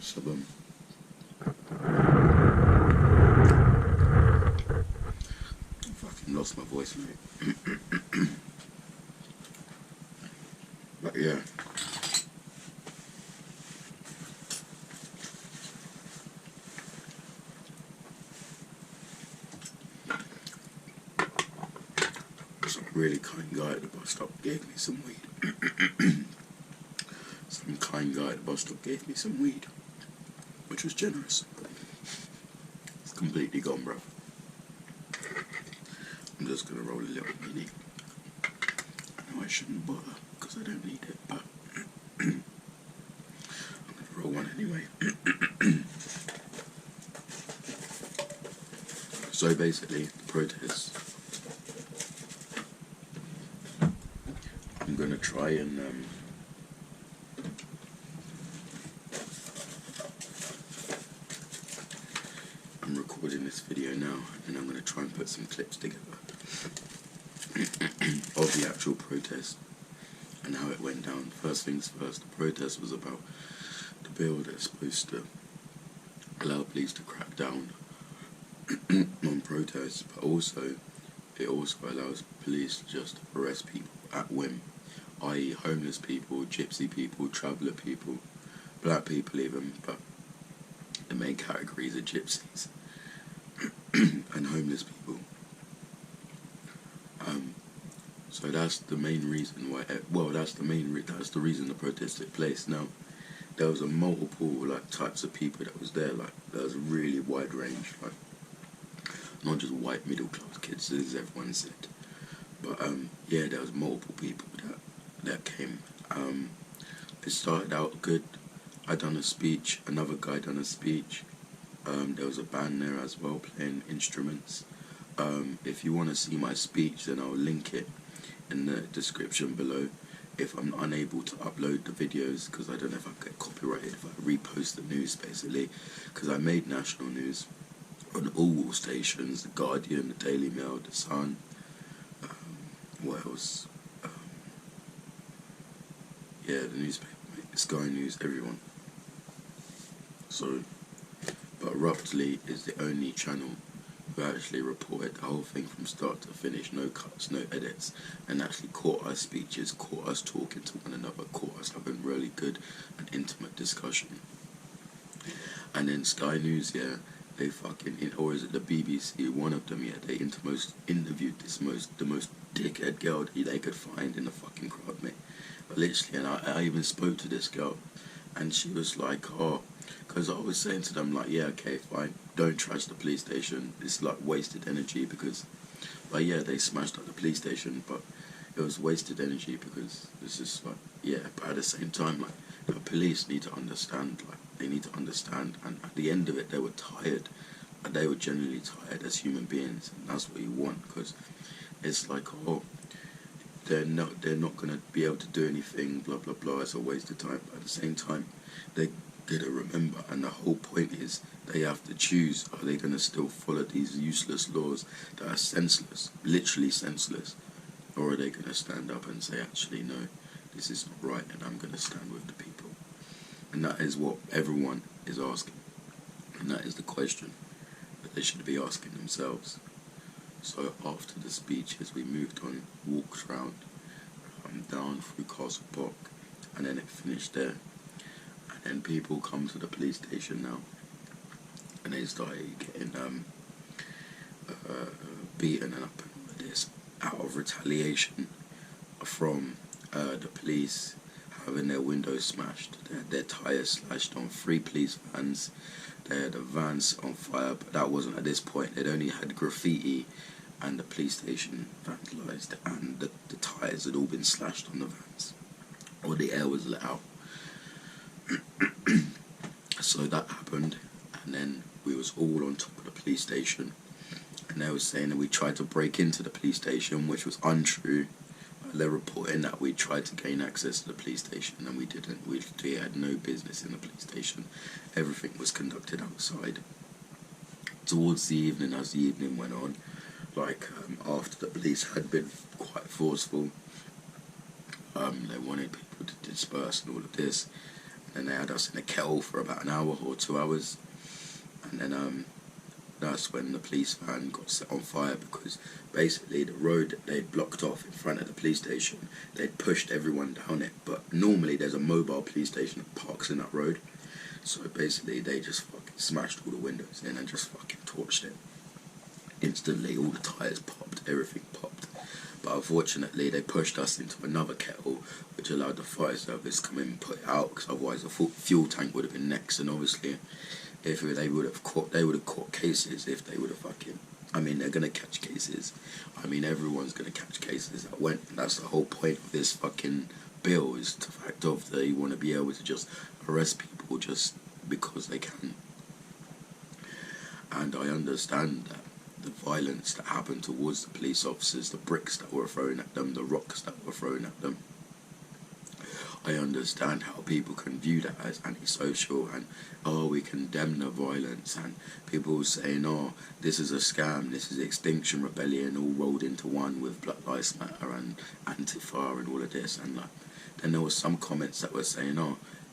So, I fucking lost my voice, mate. But yeah. Some really kind guy at the bus stop gave me some weed. Some kind guy at the bus stop gave me some weed, which was generous. It's completely gone, bro. I'm just gonna roll a little mini. I know I shouldn't bother because I don't need it, but I'm gonna roll one anyway. So basically, the protest. I'm gonna try and I'm recording this video now, and I'm gonna try and put some clips together of the actual protest and how it went down. First things first, the protest was about the bill that's supposed to allow police to crack down on protests, but also it also allows police to just arrest people at whim, i.e. homeless people, gypsy people, traveller people, black people even, but the main categories are gypsies and homeless people. So that's the main reason why. That's the reason the protest took place. Now, there was a multiple types of people that was there. There was a really wide range, not just white middle class kids, as everyone said. But yeah, there was multiple people that came. It started out good. I done a speech. Another guy done a speech. There was a band there as well playing instruments. If you want to see my speech, then I'll link it in the description below. If I'm unable to upload the videos, because I don't know if I get copyrighted if I repost the news, basically, because I made national news on all stations: The Guardian, The Daily Mail, The Sun, what else? Yeah, the newspaper, Sky News, everyone. So, but Abruptly is the only channel who actually reported the whole thing from start to finish, no cuts, no edits, and actually caught us speeches, caught us talking to one another, caught us having really good and intimate discussion. And then Sky News, yeah, they fucking, or is it the BBC, one of them, yeah, they interviewed the most dickhead girl they could find in the fucking crowd, mate. Literally, and I even spoke to this girl, and she was like, oh, because I was saying to them, yeah, okay, fine, don't trash the police station, it's wasted energy, but yeah, they smashed up the police station, but it was wasted energy because it's just yeah, but at the same time, the police need to understand, they need to understand, and at the end of it, they were tired, and they were genuinely tired as human beings, and that's what you want, because it's oh, they're not going to be able to do anything, blah blah blah, it's a waste of time, but at the same time, they're going to remember, and the whole point is they have to choose, are they going to still follow these useless laws that are senseless, literally senseless, or are they going to stand up and say, actually no, this is not right, and I'm going to stand with the people? And that is what everyone is asking, and that is the question that they should be asking themselves. So after the speeches, we moved on, walked around, down through Castle Park, and then it finished there. And then people come to the police station now, and they started getting beaten up and all of this out of retaliation from the police having their windows smashed, their tyres slashed on 3 police vans. They had the vans on fire, but that wasn't at this point. They'd only had graffiti and the police station vandalised, and the tyres had all been slashed on the vans, or the air was let out. So that happened, and then we was all on top of the police station, and they were saying that we tried to break into the police station, which was untrue. They're reporting that we tried to gain access to the police station, and we didn't. We had no business in the police station. Everything was conducted outside. Towards the evening, as the evening went on, after the police had been quite forceful, they wanted people to disperse and all of this, and then they had us in a kettle for about an hour or 2 hours, and then that's when the police van got set on fire, because basically the road that they'd blocked off in front of the police station, they'd pushed everyone down it, but normally there's a mobile police station that parks in that road, so basically they just fucking smashed all the windows in and just fucking torched it. Instantly all the tyres popped, everything popped, but unfortunately they pushed us into another kettle, which allowed the fire service to come in and put it out, because otherwise the fuel tank would have been next, and obviously if they would have caught cases if they would have fucking, I mean, they're gonna catch cases. I mean, everyone's gonna catch cases that went, and that's the whole point of this fucking bill, is the fact of they want to be able to just arrest people just because they can. And I understand that the violence that happened towards the police officers, the bricks that were thrown at them, the rocks that were thrown at them, I understand how people can view that as antisocial, and we condemn the violence, and people saying, this is a scam, this is Extinction Rebellion all rolled into one with Black Lives Matter and Antifa and all of this, and like, then there was some comments that were saying,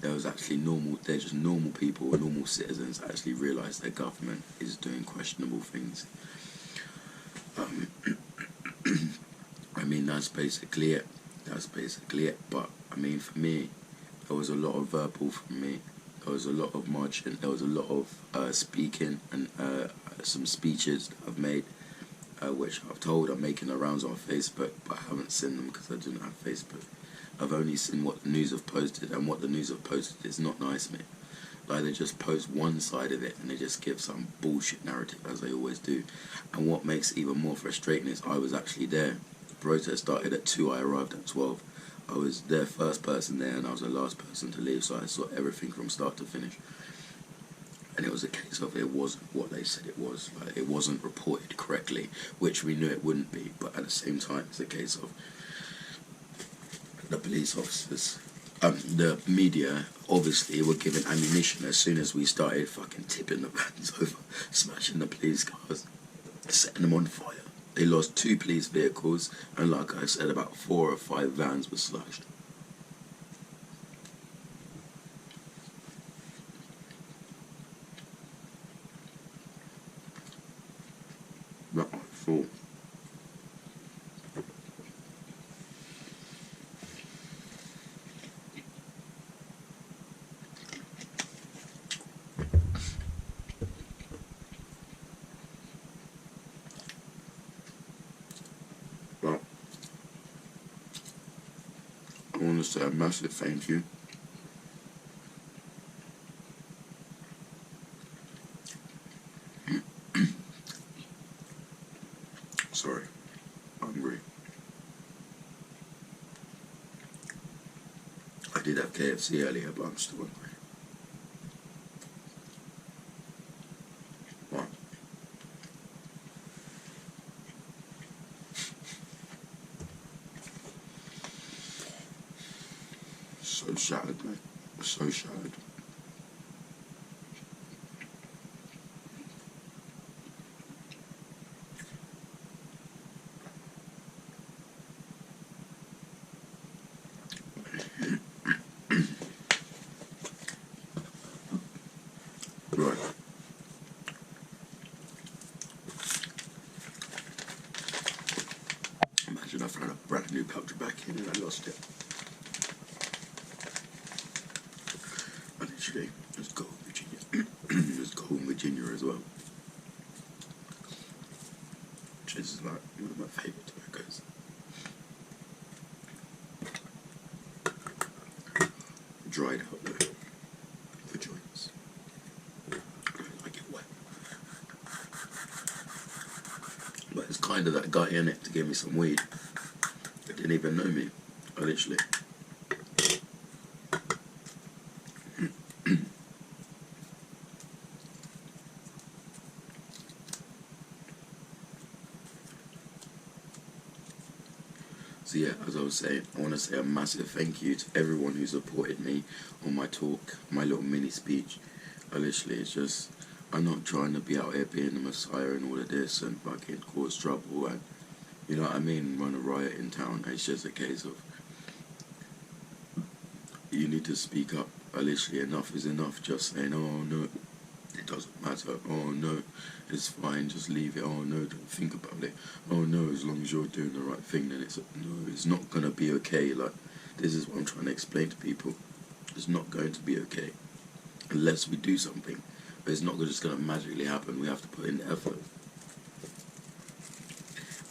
there was actually they're just normal people, normal citizens that actually realise their government is doing questionable things. I mean, that's basically it. But I mean, for me, there was a lot of verbal from me. There was a lot of marching. There was a lot of speaking, and some speeches that I've made, which I've told I'm making the rounds on Facebook, but I haven't seen them because I didn't have Facebook. I've only seen what the news have posted, and what the news have posted is not nice, mate. Like, they just post one side of it and they just give some bullshit narrative, as they always do. And what makes it even more frustrating is I was actually there. The protest started at 2, I arrived at 12. I was their first person there, and I was the last person to leave, so I saw everything from start to finish. And it was a case of, it wasn't what they said it was. Like, it wasn't reported correctly, which we knew it wouldn't be, but at the same time it's a case of the police officers, the media obviously were given ammunition as soon as we started fucking tipping the vans over, smashing the police cars, setting them on fire. They lost 2 police vehicles, and like I said, about 4 or 5 vans were slashed. Not my fault. Well, I want to say a massive thank you sorry, hungry. I did have KFC earlier, but I'm still hungry. Wow. So shattered, mate. So shattered. Right. Imagine I found a brand new pouch back in and I lost it. And literally, there's gold in Virginia. There's gold in Virginia as well. Which is like one of my favourite tobaccos. Dried out though, for joints. I don't like it wet. But it's kind of that guy in it to give me some weed. They didn't even know me. I literally. So yeah, as I was saying, I want to say a massive thank you to everyone who supported me on my talk, my little mini speech. I literally, it's just, I'm not trying to be out here being the messiah and all of this and fucking cause trouble and, you know what I mean, run a riot in town. It's just a case of, you need to speak up. Literally, enough is enough. Just saying, oh no, it doesn't matter. Oh no, it's fine. Just leave it. Oh no, don't think about it. Oh no, as long as you're doing the right thing, then it's not gonna be okay. Like, this is what I'm trying to explain to people. It's not going to be okay unless we do something. But it's not just gonna magically happen. We have to put in the effort.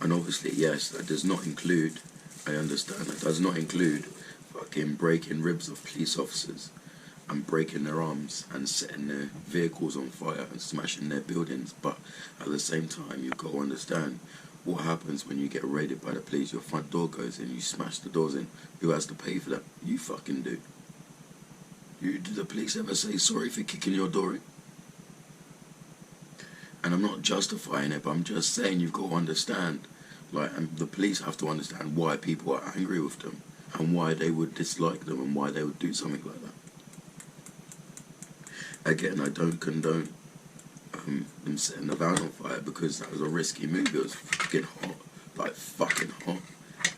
And obviously, yes, that does not include. I understand that does not include fucking breaking ribs of police officers and breaking their arms and setting their vehicles on fire and smashing their buildings. But at the same time, you've got to understand what happens when you get raided by the police. Your front door goes in, you smash the doors in. Who has to pay for that? You fucking do. Do the police ever say sorry for kicking your door in? And I'm not justifying it, but I'm just saying you've got to understand. Like, and the police have to understand why people are angry with them and why they would dislike them and why they would do something like that. Again, I don't condone them setting the van on fire, because that was a risky move. It was fucking hot, like fucking hot,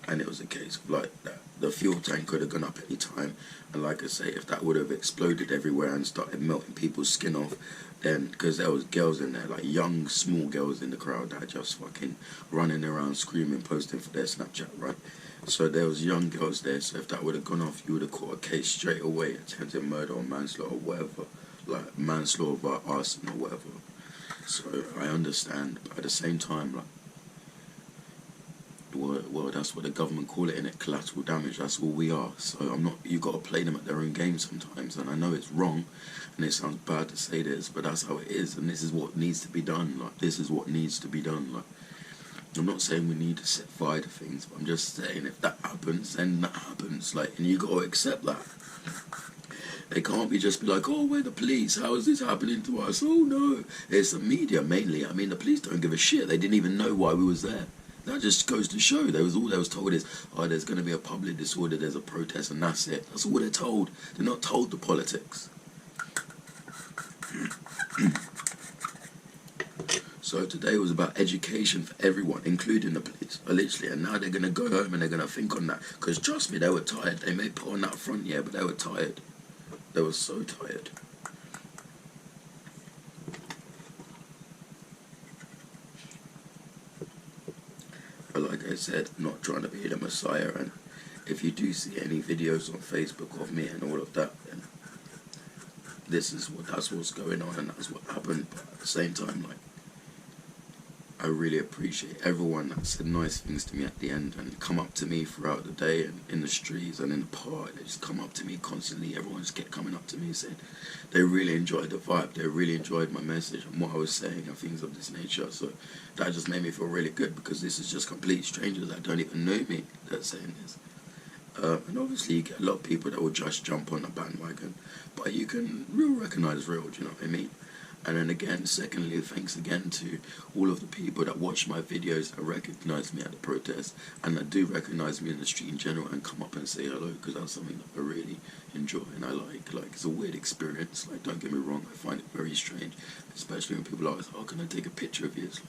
and it was a case of like that. The fuel tank could have gone up any time, and like I say, if that would have exploded everywhere and started melting people's skin off, then, because there was girls in there, like young, small girls in the crowd that just fucking running around screaming, posting for their Snapchat, right? So there was young girls there, so if that would have gone off, you would have caught a case straight away, attempted murder or manslaughter or whatever, like manslaughter by arson or whatever. So I understand, but at the same time, like, well, that's what the government call it, innit? Collateral damage. That's all we are. So I'm not. You got to play them at their own game sometimes, and I know it's wrong, and it sounds bad to say this, but that's how it is, and this is what needs to be done. Like, this is what needs to be done. Like, I'm not saying we need to set fire to things, but I'm just saying if that happens, then that happens. Like, and you got to accept that. They can't be just be like, oh, we're the police, how is this happening to us? Oh no, it's the media mainly. I mean, the police don't give a shit. They didn't even know why we was there. That just goes to show. All they was told is, oh, there's going to be a public disorder, there's a protest, and that's it. That's all they're told. They're not told the politics. So today was about education for everyone, including the police, literally. And now they're going to go home and they're going to think on that. Because trust me, they were tired. They may put on that front, yeah, but they were tired. They were so tired. But like I said, I'm not trying to be the messiah, and if you do see any videos on Facebook of me and all of that, then that's what's going on and that's what happened. But at the same time, like, I really appreciate everyone that said nice things to me at the end and come up to me throughout the day and in the streets and in the park. They just come up to me constantly. Everyone just kept coming up to me saying they really enjoyed the vibe. They really enjoyed my message and what I was saying and things of this nature. So that just made me feel really good, because this is just complete strangers that don't even know me that's saying this. And obviously you get a lot of people that will just jump on the bandwagon, but you can recognize real, do you know what I mean? And then again, secondly, thanks again to all of the people that watch my videos that recognise me at the protest and that do recognise me in the street in general and come up and say hello, because that's something that I really enjoy and I like. Like, it's a weird experience, like, don't get me wrong, I find it very strange, especially when people are like, oh, can I take a picture of you? It's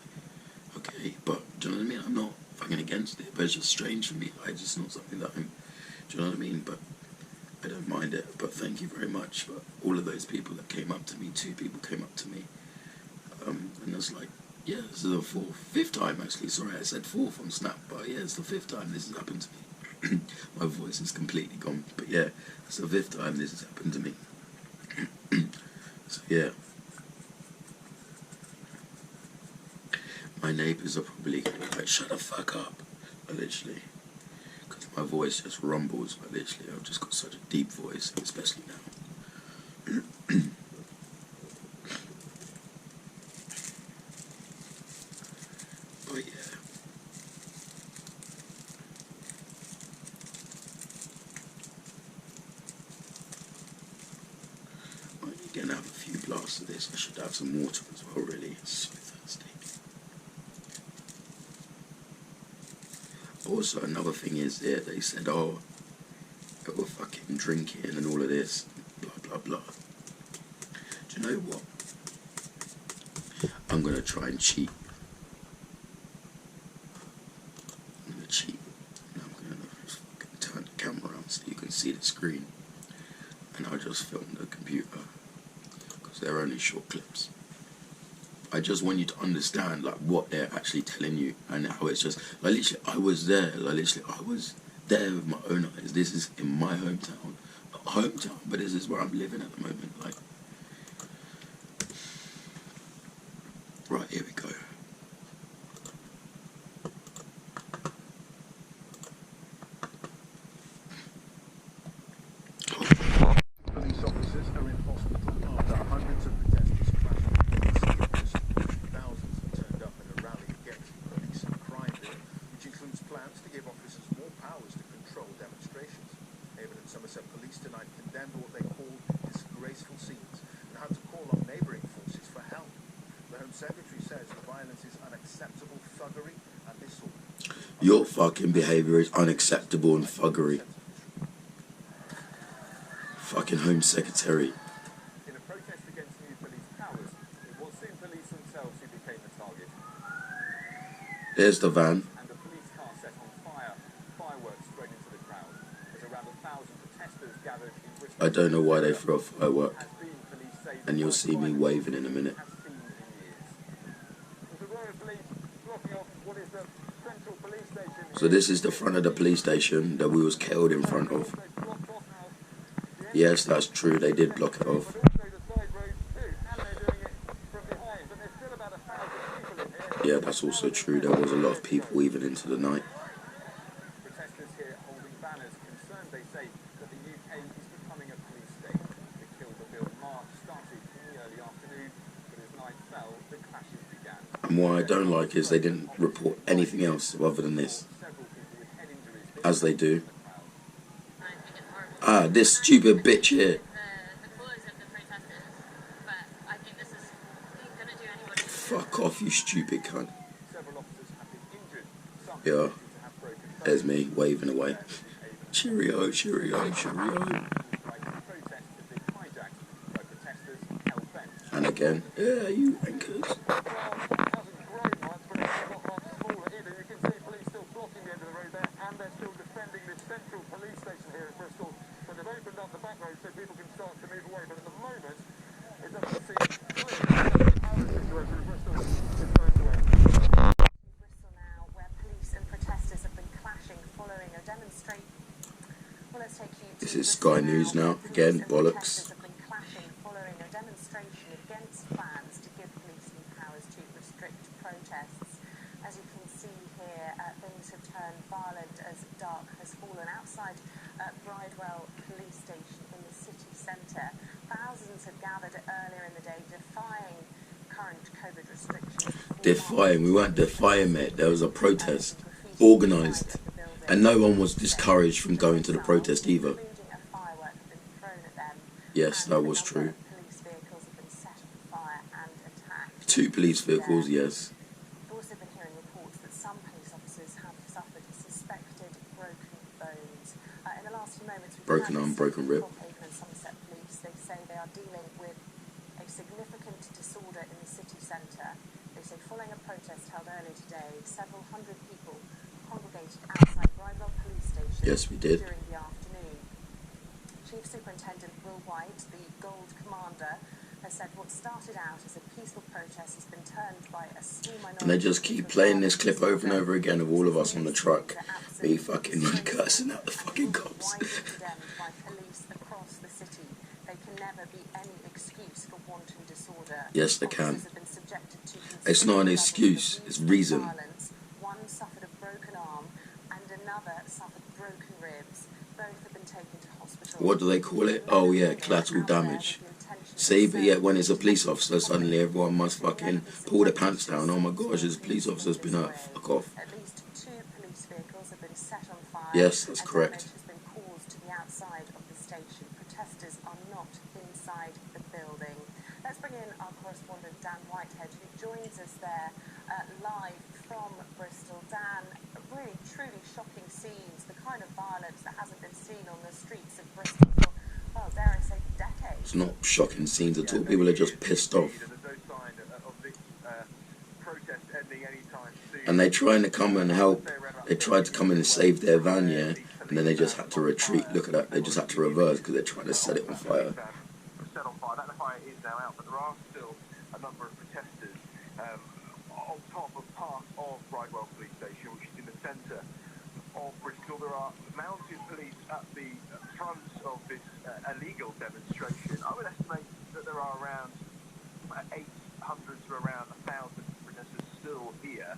like, okay, but do you know what I mean? I'm not fucking against it, but it's just strange for me. Like, it's just not something that I'm, do you know what I mean? But I don't mind it, but thank you very much for all of those people that came up to me. 2 people came up to me, and it's like, yeah, this is the 5th time actually. Sorry, I said 4th on Snap, but yeah, it's the 5th time this has happened to me. My voice is completely gone, but yeah, it's the 5th time this has happened to me. So yeah, my neighbours are probably gonna be like, shut the fuck up, literally. My voice just rumbles, but literally I've just got such a deep voice, especially now. But yeah. I'm gonna have a few blasts of this. I should have some water as well, really. I'm so thirsty. Also, another thing is, yeah, they said, oh, they were fucking drinking and all of this, blah, blah, blah. Do you know what? I'm going to try and cheat. I'm going to cheat. And I'm going to fucking turn the camera around so you can see the screen. just film the computer because they're only short clips. I just want you to understand like what they're actually telling you and how it's just like literally I was there. Like literally I was there with my own eyes. This is in my hometown, not hometown, but this is where I'm living at the moment. Like, right, here we go. Police officers are in hospital after hundreds of protesters crashed into Bristol. Thousands have turned up in a rally against the police and crime bill, which includes plans to give officers more powers to control demonstrations. Avon and Somerset Police tonight condemned what they called disgraceful scenes and had to call on neighbouring forces for help. The Home Secretary says the violence is unacceptable thuggery and disorder. Your fucking behaviour is unacceptable and thuggery. Fucking Home Secretary. In a protest against new police powers, it was soon police themselves who became the target. There's the van. And the police car set on fire, fireworks thrown into the crowd. As around 1,000 protesters gathered in Bristol. I don't know why they throw a firework. And you'll see me waving in a minute. So this is the front of the police station that we was killed in front of. Yes, that's true, they did block it off. Yeah, that's also true, there was a lot of people even into the night. Protesters here holding banners concerned, they say, that the UK is becoming a police state. The Kill the Bill march started in the early afternoon, but as night fell, the clashes began. And what I don't like is they didn't report anything else other than this. As they do. Ah, this stupid bitch here. Fuck off, you stupid cunt. Yeah, there's me, waving away. Cheerio, cheerio, cheerio. And again, yeah, you anchors. They're still defending this central police station here at Bristol. So they've opened up the back road so people can start to move away. But at the moment, it doesn't seem clear how the situation in Bristol is going to end. Bristol now, where police and protesters have been clashing following a demonstration. Well, let's take you to This is Sky News now. Again, bollocks. Have been clashing following a demonstration against plans to give police new powers to restrict protests. As you can see here, things have turned violent as dark has fallen outside Bridewell police station in the city centre. Thousands have gathered earlier in the day defying current COVID restrictions. Defying? We weren't defying, mate. There was a protest, organised, and no one was discouraged from going to the protest either. Yes, that was true. 2 police vehicles, yes. Broken arm, broken rib. They say they are dealing with a significant disorder in the city centre. They say following a protest held earlier today, several hundred people congregated outside Bridewell police station. Yes, we did. During the afternoon. Chief Superintendent Will White, the Gold Commander, has said what started out as a peaceful protest has been turned by a small minority. And they just keep playing this clip over and over again of all of us on the truck. Me fucking cursing out the fucking cops. By police across the city. They can never be any excuse for wanton disorder. Yes, they can. It's not an excuse, it's reason. One suffered a broken arm and another suffered broken ribs. Both have been taken to hospital. What do they call it? Oh yeah, collateral damage. See, but yet when it's a police officer, suddenly everyone must fucking pull their pants down. Oh my gosh, this police officer's been hurt. Fuck off. At least 2 police vehicles have been set on fire. Yes, that's correct. Damage has been caused to the outside of the station. Protesters are not inside the building. Let's bring in our correspondent Dan Whitehead, who joins us there live from Bristol. Dan, really truly shocking scenes, the kind of violence that hasn't been seen on the streets of Bristol for, well, dare I say, decades. It's not shocking scenes at all. People are just pissed off. And they're trying to come and help. They tried to come in and save their van, yeah. and then they just had to retreat. Look at that, they just had to reverse because they're trying to set it on fire. Set on fire. That fire is now out, but there are still a number of protesters on top of part of Bridewell Police Station, which is in the centre of Bristol. There are mounted police at the front of this illegal demonstration. I would estimate that there are around 800 to around 1,000 protesters still here,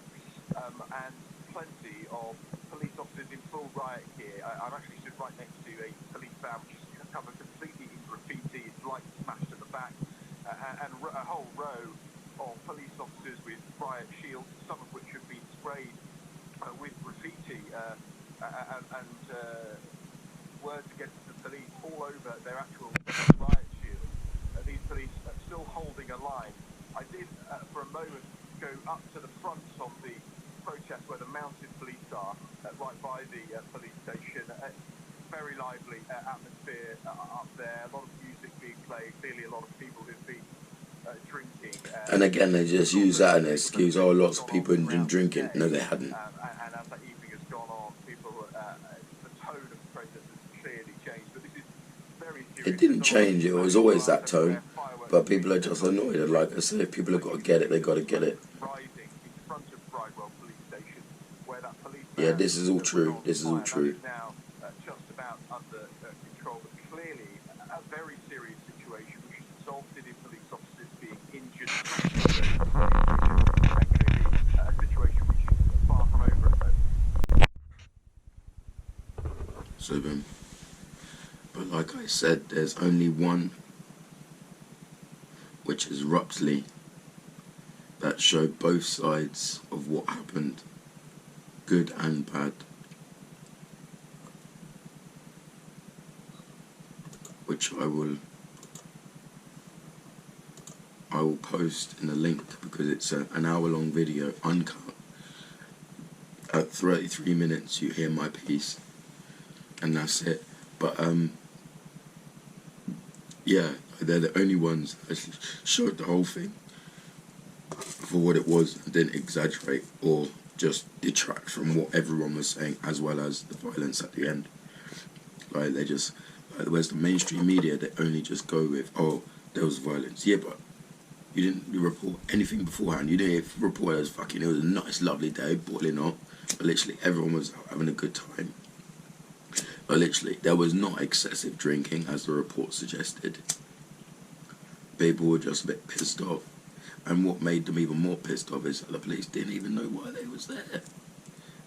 and plenty of police officers in full riot gear. I'm actually stood right next to a police van which is covered completely in graffiti, its lights smashed at the back, and a whole row of police officers with riot shields, some of which have been sprayed with graffiti and words against the police all over their actual riot shields. These police are still holding a line. I did, for a moment, go up to the front of the protest where the mounted police are, right by the police station. Very lively atmosphere up there, a lot of music being played, clearly a lot of people who've been drinking. And again, they just use that as an excuse. Oh, lots of people have been drinking. No, they hadn't. And as that evening has gone on, people, the tone of the protest has clearly changed. But this is very serious. It didn't change. It was always that tone. But people are just annoyed. And like I say, if people have got to get it, they've got to get it. Yeah, this is all true. This is all true. Now just about under control, but clearly a very serious situation which resulted in police officers being injured. And clearly a situation which is far from over at the moment. So then, but like I said, there's only one, which is Rupsley, that showed both sides of what happened, good and bad, which I will post in a link because it's an hour-long video, uncut. At 33 minutes, you hear my piece, and that's it. But yeah, they're the only ones that showed the whole thing for what it was, and didn't exaggerate or just detract from what everyone was saying, as well as the violence at the end. Like, they just, like, whereas the mainstream media, they only just go with, oh, there was violence. Yeah, but you didn't report anything beforehand. You didn't report it as fucking, it was a nice, lovely day, boiling hot. But literally, everyone was having a good time. But literally, there was not excessive drinking, as the report suggested. People were just a bit pissed off. And what made them even more pissed off is that the police didn't even know why they was there.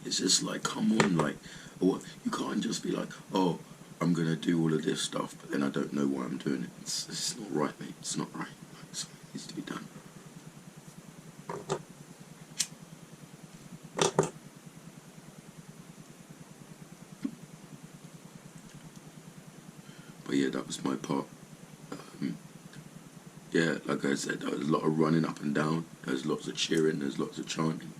It's just like, come on, like, you can't just be like, oh, I'm going to do all of this stuff, but then I don't know why I'm doing it. It's not right, mate. It's not right. Like, something needs to be done. But yeah, that was my part. Yeah, like I said, there was a lot of running up and down. There's lots of cheering. There's lots of chanting.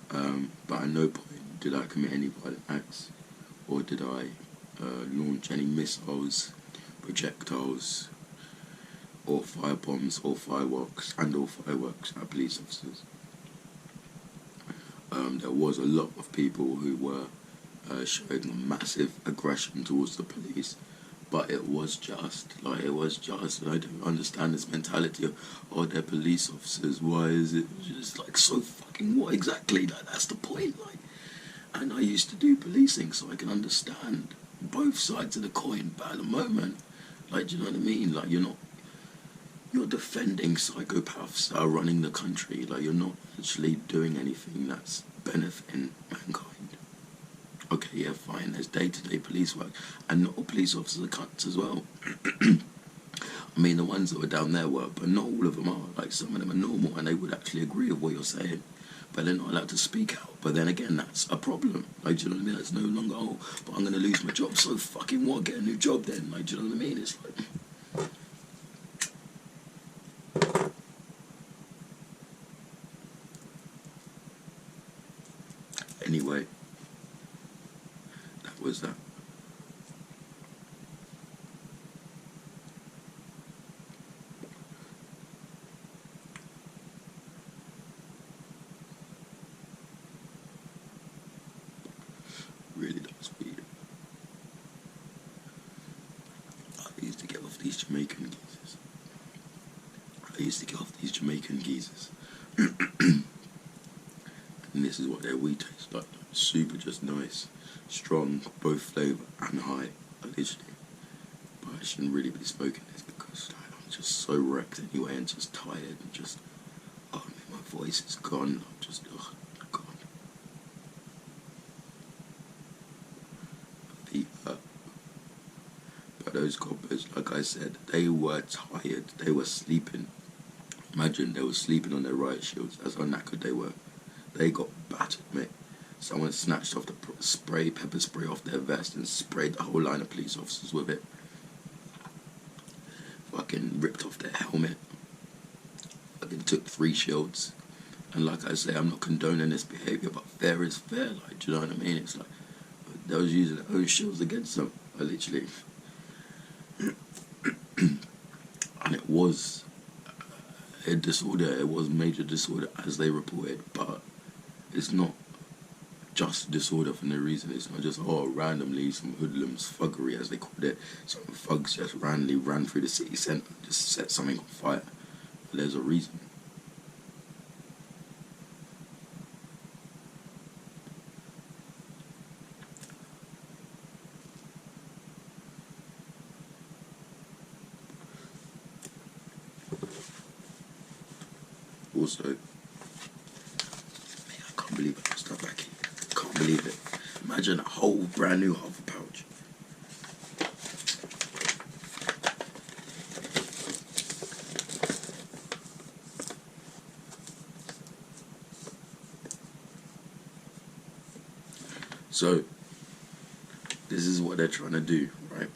But at no point did I commit any violent acts, or did I launch any missiles, projectiles, or firebombs, or fireworks, or fireworks at police officers. There was a lot of people who were showing a massive aggression towards the police. But it was just, and I don't understand this mentality of, oh, they're police officers, why is it just like, so fucking what exactly, like, that's the point, like, and I used to do policing, so I can understand both sides of the coin, but at the moment, like, do you know what I mean, like, you're defending psychopaths that are running the country, like, you're not actually doing anything that's benefiting mankind. Okay, yeah, fine, there's day-to-day police work, and not all police officers are cunts as well. I mean, the ones that were down there were, but not all of them are. Like, some of them are normal, and they would actually agree with what you're saying, but they're not allowed to speak out. But then again, that's a problem. Like, do you know what I mean? It's no longer, oh, but I'm going to lose my job, so fucking what, get a new job then? Like, do you know what I mean? It's like... Anyway, that was that. Really does beat it. Jamaican geezers. I used to get off these Jamaican geezers. And this is what their weed tastes like. Super just nice, strong, both flavour and high, literally. But I shouldn't really be smoking this because like, I'm just so wrecked anyway and just tired and just, oh man, my voice is gone. I'm just, oh god. My feet hurt. But those coppers, like I said, they were tired. They were sleeping. Imagine they were sleeping on their riot shields. That's how knackered they were. They got battered, mate. Someone snatched off the pepper spray off their vest and sprayed the whole line of police officers with it. Fucking ripped off their helmet. Fucking took 3 shields. And like I say, I'm not condoning this behaviour, but fair is fair, like, do you know what I mean? It's like, they was using their own shields against them, literally. And it was a disorder, it was major disorder as they reported, but it's not just disorder for no reason. It's not just, oh, randomly some hoodlums, thuggery as they called it, some thugs just randomly ran through the city centre and just set something on fire. But there's a reason. Also, man, I can't believe I lost that back here. Can't believe it. Imagine a whole brand new half a pouch. So, this is what they're trying to do, right?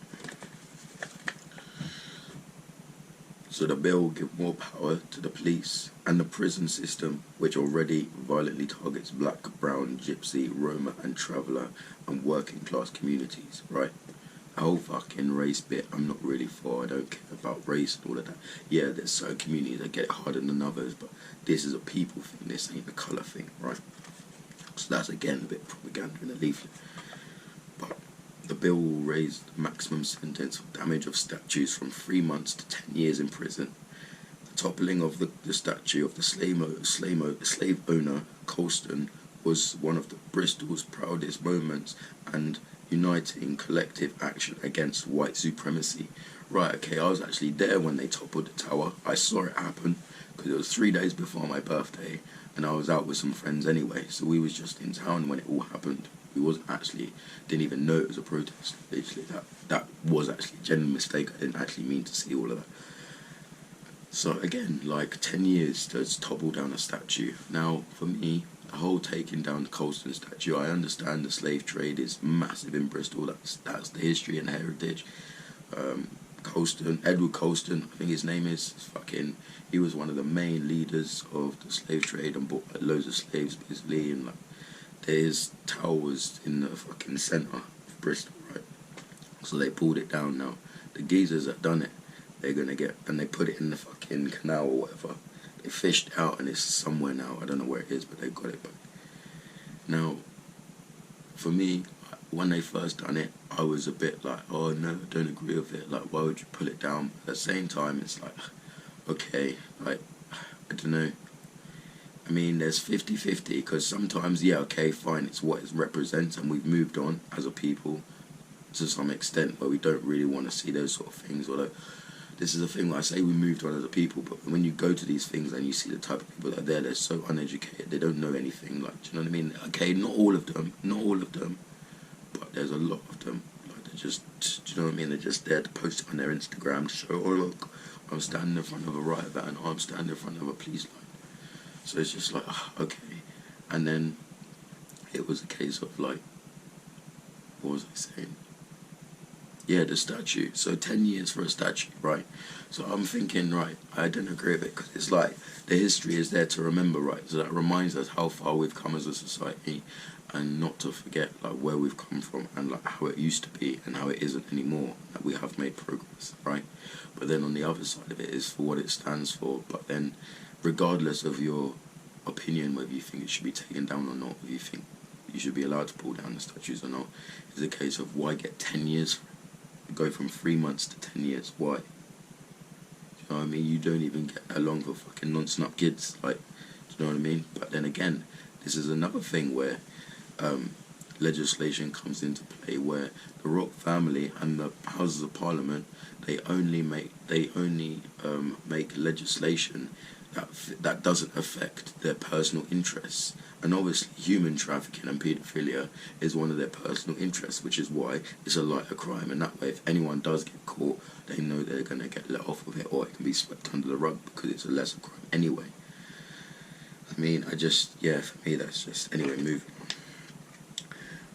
So the bill will give more power to the police and the prison system, which already violently targets black, brown, gypsy, Roma and traveller and working class communities, right? The whole fucking race bit, I'm not really for. I don't care about race and all of that. Yeah, there's certain communities that get it harder than others, but this is a people thing, this ain't a colour thing, right? So that's again a bit of propaganda in a leaflet. But the bill will raise the maximum sentence for damage of statues from 3 months to 10 years in prison. The toppling of the statue of the slave owner Colston was one of the Bristol's proudest moments and uniting collective action against white supremacy. Right, okay, I was actually there when they toppled the tower. I saw it happen because it was 3 days before my birthday and I was out with some friends anyway, so we was just in town when it all happened. We wasn't actually, didn't even know it was a protest. Literally, that was actually a genuine mistake. I didn't actually mean to see all of that. So again, like 10 years to topple down a statue. Now, for me, the whole taking down the Colston statue, I understand the slave trade is massive in Bristol. That's the history and heritage. Edward Colston, I think his name is, he was one of the main leaders of the slave trade and bought like, loads of slaves basically, and like, his tower was in the fucking centre of Bristol, right? So they pulled it down now. The geezers that done it, they're gonna get, and they put it in the fucking canal or whatever. They fished it out and it's somewhere now. I don't know where it is, but they got it back. Now, for me, when they first done it, I was a bit like, oh no, I don't agree with it. Like, why would you pull it down? At the same time, it's like, okay, like, I don't know. I mean, there's 50-50, because sometimes, yeah, okay, fine, it's what it represents, and we've moved on as a people to some extent where we don't really want to see those sort of things. Although, this is the thing where I say we moved on as a people, but when you go to these things and you see the type of people that are there, they're so uneducated, they don't know anything, like, do you know what I mean? Okay, not all of them, but there's a lot of them. Like, they're just, do you know what I mean? They're just there to post it on their Instagram to show, oh look, I'm standing in front of a riot van, or I'm standing in front of a police line. So it's just like, okay. And then it was a case of like, what was I saying? Yeah, the statue. So 10 years for a statue, right? So I'm thinking, right, I don't agree with it because it's like the history is there to remember, right? So that reminds us how far we've come as a society and not to forget like where we've come from and like how it used to be and how it isn't anymore, that we have made progress, right? But then on the other side of it is for what it stands for. But then regardless of your opinion, whether you think it should be taken down or not, whether you think you should be allowed to pull down the statues or not, is a case of why get 10 years for it? Go from 3 months to 10 years, why? You know what I mean? You don't even get along for fucking nonce-up kids. Like, do you know what I mean? But then again, this is another thing where legislation comes into play, where the Rock family and the Houses of Parliament, they only make legislation that doesn't affect their personal interests. And obviously human trafficking and paedophilia is one of their personal interests, which is why it's a lighter crime, and that way if anyone does get caught, they know they're going to get let off of it, or it can be swept under the rug because it's a lesser crime anyway. I mean, for me that's just, anyway, moving on.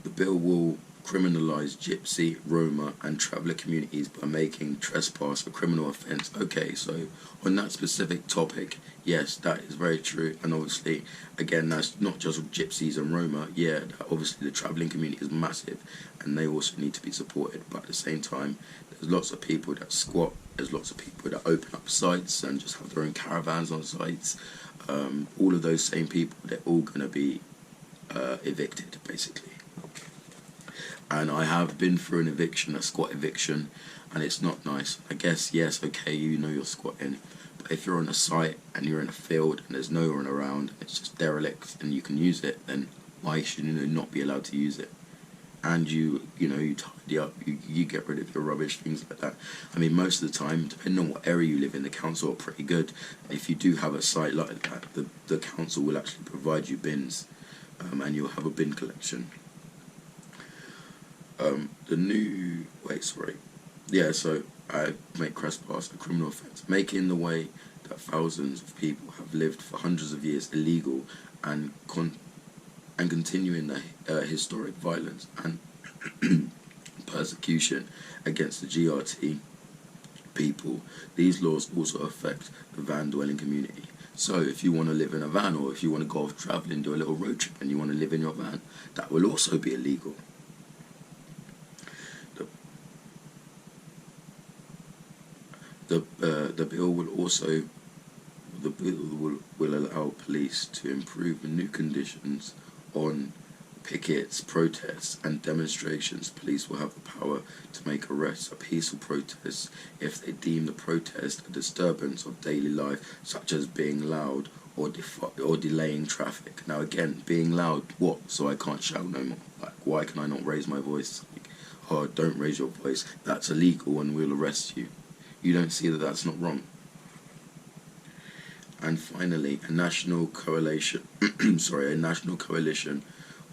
The bill will criminalise Gypsy, Roma and traveller communities by making trespass a criminal offence. Okay, so on that specific topic, yes, that is very true. And obviously, again, that's not just Gypsies and Roma. Yeah, obviously the travelling community is massive and they also need to be supported. But at the same time, there's lots of people that squat, there's lots of people that open up sites and just have their own caravans on sites. All of those same people, they're all going to be evicted, basically. And I have been through an eviction, a squat eviction, and it's not nice. I guess, yes, okay, you know you're squatting, but if you're on a site and you're in a field and there's no one around, it's just derelict and you can use it, then why should you not be allowed to use it? And you tidy up, you get rid of your rubbish, things like that. I mean, most of the time, depending on what area you live in, the council are pretty good. If you do have a site like that, the council will actually provide you bins, and you'll have a bin collection. So I make trespass a criminal offence, making the way that thousands of people have lived for hundreds of years illegal, and continuing the historic violence and persecution against the GRT people. These laws also affect the van dwelling community. So if you want to live in a van, or if you want to go off travelling, do a little road trip and you want to live in your van, that will also be illegal. The bill will allow police to improve the new conditions on pickets, protests and demonstrations. Police will have the power to make arrests of peaceful protests if they deem the protest a disturbance of daily life, such as being loud or delaying traffic. Now again, being loud, what? So I can't shout no more? Like, why can I not raise my voice? Like, oh, don't raise your voice, that's illegal and we'll arrest you. You don't see that that's not wrong. And finally, a national coalition of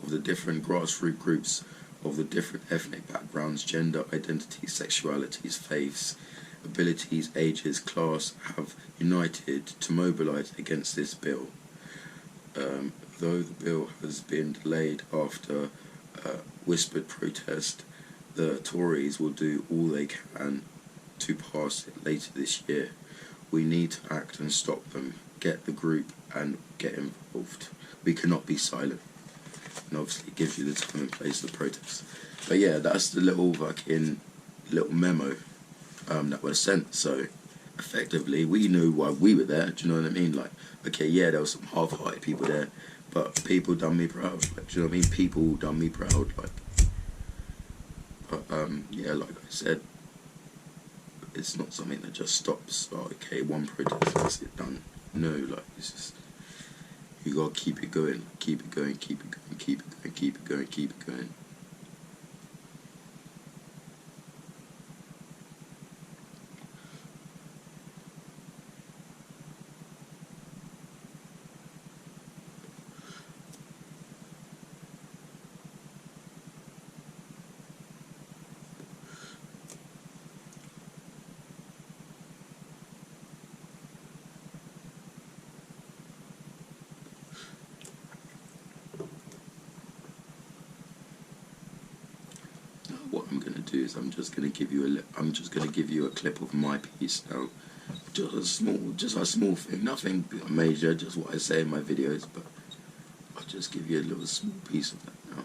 the different grassroots groups of the different ethnic backgrounds, gender identities, sexualities, faiths, abilities, ages, class, have united to mobilise against this bill. Though the bill has been delayed after whispered protest, the Tories will do all they can to pass it later this year. We need to act and stop them, get the group and get involved. We cannot be silent. And obviously it gives you the time and place of the protest. But yeah, that's the little memo that was sent. So effectively we knew why we were there, do you know what I mean? Like, okay, yeah, there was some half-hearted people there, but people done me proud. Like, do you know what I mean? People done me proud. Like, but yeah, like I said, it's not something that just stops. Oh, okay, one protest, that's it, done. No, like, it's just, you gotta keep it going, keep it going, keep it going, keep it going, keep it going, keep it going. What I'm gonna do is I'm just gonna give you a clip of my piece now. Just a small thing, nothing major, just what I say in my videos, but I'll just give you a little small piece of that now.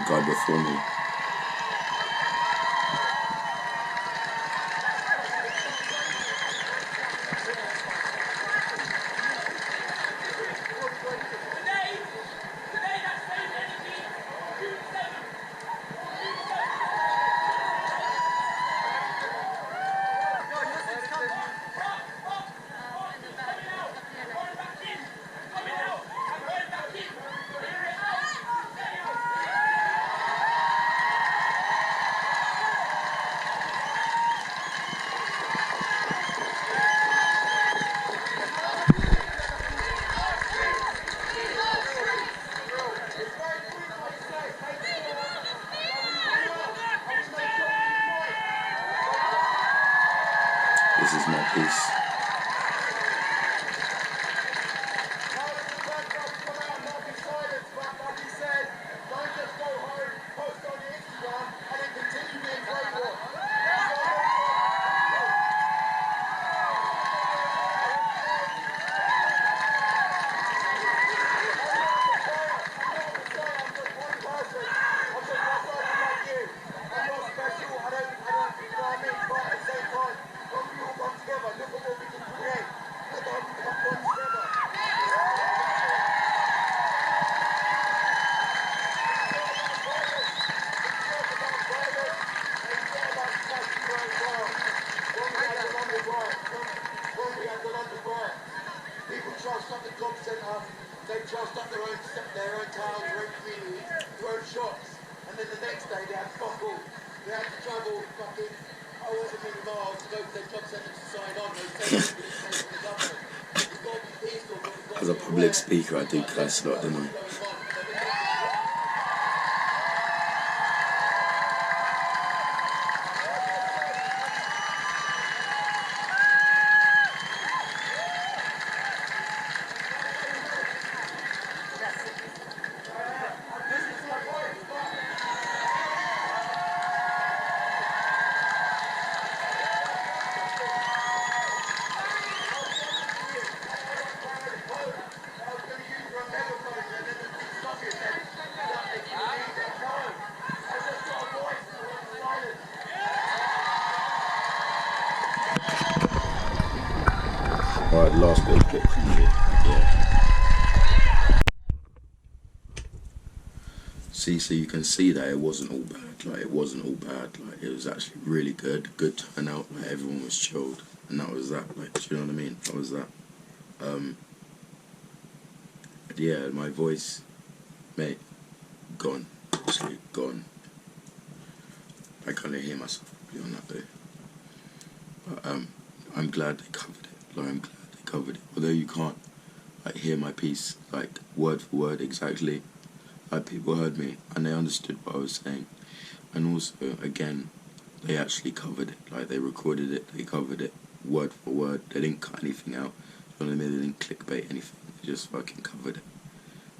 guy before me. This is my piece. People trust up the job centre, they trust up their own towns, their own communities, their own shops, and then the next day they had fuck all. They had to travel fucking however many miles to go to their job centre to sign on those papers from the government. You've got to be peaceful, but you've got As a public speaker, I do cuss a lot, don't I? Alright, last bit of clip from you. Yeah. See, so you can see that it wasn't all bad. Like, it wasn't all bad. Like, it was actually really good. Good turnout. Like, everyone was chilled. And that was that. Like, do you know what I mean? That was that. Yeah, my voice, mate, gone. Actually, gone. I can't hear myself properly on that, though. But, I'm glad they covered it. Like, I'm glad they covered it. Although you can't, like, hear my piece, like, word for word exactly. Like, people heard me and they understood what I was saying. And also, again, they actually covered it. Like, they recorded it, they covered it word for word. They didn't cut anything out. You know what I mean? They didn't clickbait anything. They just fucking covered it.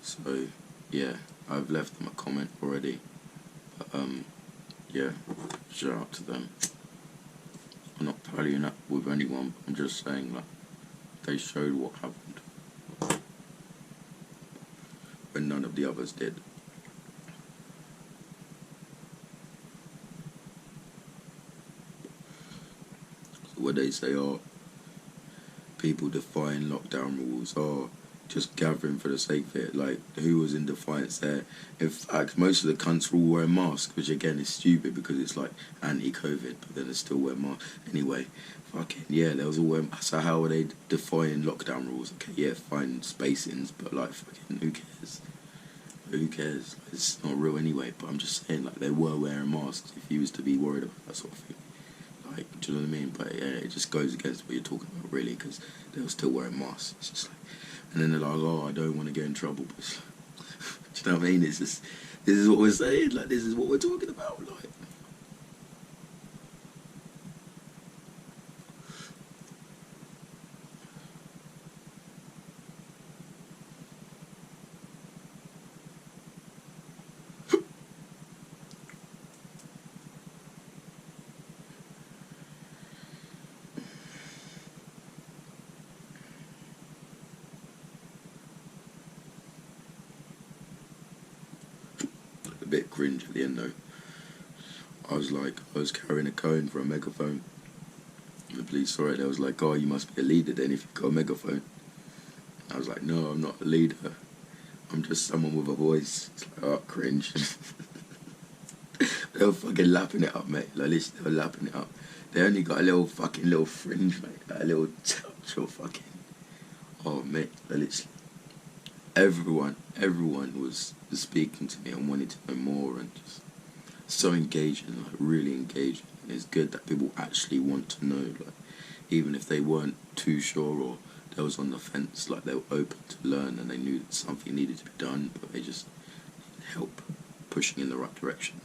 So, yeah, I've left them a comment already. But, yeah, shout out to them. I'm not tallying up with anyone, but I'm just saying, like, they showed what happened when none of the others did. So what they say are people defying lockdown rules or just gathering for the sake of it. Like, who was in defiance there? In fact, most of the cunts were all wearing masks, which again is stupid because it's like anti-COVID, but then they still wear masks. Anyway, fucking, yeah, they was all wearing masks. So how are they defying lockdown rules? Okay, yeah, fine spacings, but like, fucking, who cares? Who cares? Like, it's not real anyway, but I'm just saying, like, they were wearing masks if you was to be worried about that sort of thing. Like, do you know what I mean? But yeah, it just goes against what you're talking about, really, because they were still wearing masks. It's just like, and then they're like, oh, I don't want to get in trouble. But it's like, do you know what I mean? It's just, this is what we're saying. Like, this is what we're talking about. Like, a bit cringe at the end though. I was carrying a cone for a megaphone. The police saw it, they was like, oh, you must be a leader then if you've got a megaphone. I was like, no, I'm not a leader. I'm just someone with a voice. It's like, oh, cringe. They were fucking lapping it up, mate. Like, literally, they were lapping it up. They only got a little fringe, mate. Like a little touch of fucking... Oh, mate, like, literally. Everyone was speaking to me and wanted to know more, and just so engaging, like really engaging. And it's good that people actually want to know, like even if they weren't too sure or they was on the fence, like they were open to learn and they knew that something needed to be done, but they just needed help pushing in the right direction.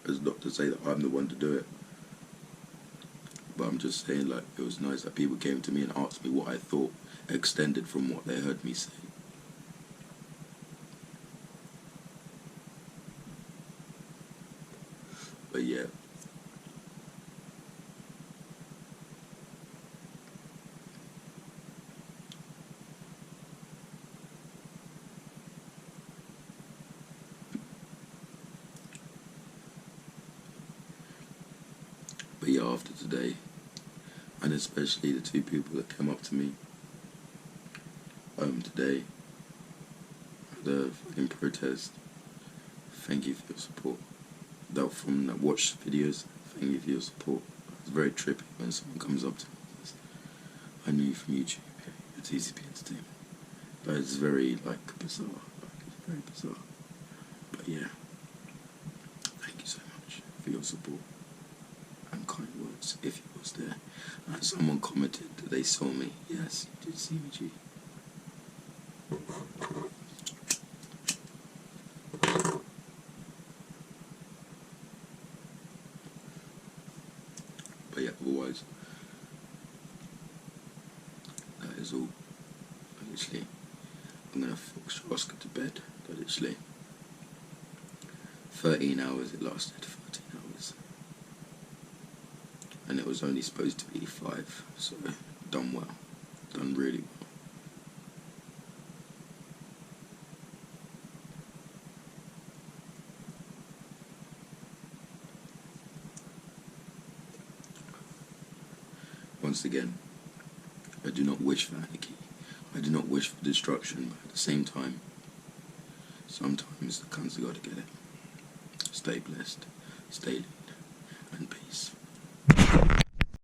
There's not to say that I'm the one to do it. But I'm just saying, like, it was nice that people came to me and asked me what I thought, extended from what they heard me say. But yeah. But yeah, after today, and especially the two people that came up to me today at the fucking protest, thank you for your support. That watched videos, thank you for your support. It's very trippy when someone comes up to me and says, I knew you from YouTube, you're TCP Entertainment. But it's very, like, bizarre. It's very bizarre. But yeah, thank you so much for your support and kind words, if you was there. And someone commented that they saw me. Yes, you did see me, G. But yeah, otherwise, that is all. Literally, I'm gonna force Oscar to bed. Literally, 13 hours it lasted, 13 hours. And it was only supposed to be 5, so done well, done really well. Once again, I do not wish for anarchy, I do not wish for destruction, but at the same time, sometimes the cunts have got to get it. Stay blessed, stay lit, and peace.